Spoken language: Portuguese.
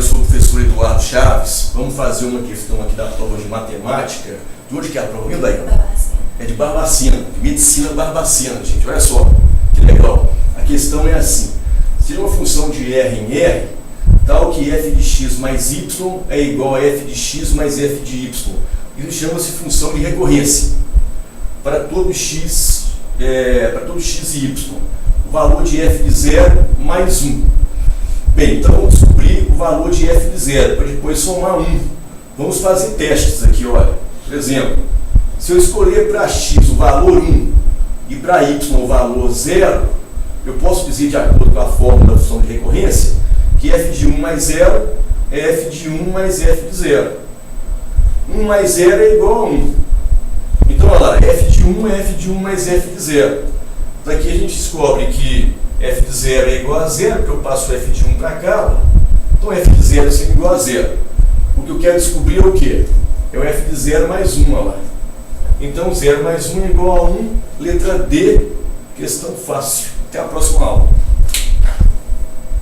eu sou o professor Eduardo Chaves. Vamos fazer uma questão aqui da prova de matemática. De onde que é a prova? Daí? É de Barbacena, de Medicina Barbacena, gente. Olha só, que legal. A questão é assim. Se uma função de R em R, tal que f de x mais y é igual a f de x mais f de y. Isso chama-se função de recorrência. Para todo x e y. O valor de f de 0 mais 1. Bem, então vamos descobrir o valor de f de 0, para depois somar 1. Vamos fazer testes aqui, olha. Por exemplo, se eu escolher para x o valor 1 e para y o valor 0, eu posso dizer, de acordo com a fórmula da função de recorrência, que f de 1 mais 0 é f de 1 mais f de 0. 1 mais 0 é igual a 1. Então, olha lá, f de 1 é f de 1 mais f de 0. Daqui a gente descobre que f de 0 é igual a 0, porque eu passo f de 1 para cá. Ó. Então, f de 0 é sempre igual a 0. O que eu quero descobrir é o quê? É o f de 0 mais 1. Olha lá. Então, 0 mais 1 é igual a 1. Letra D, questão fácil. Até a próxima aula.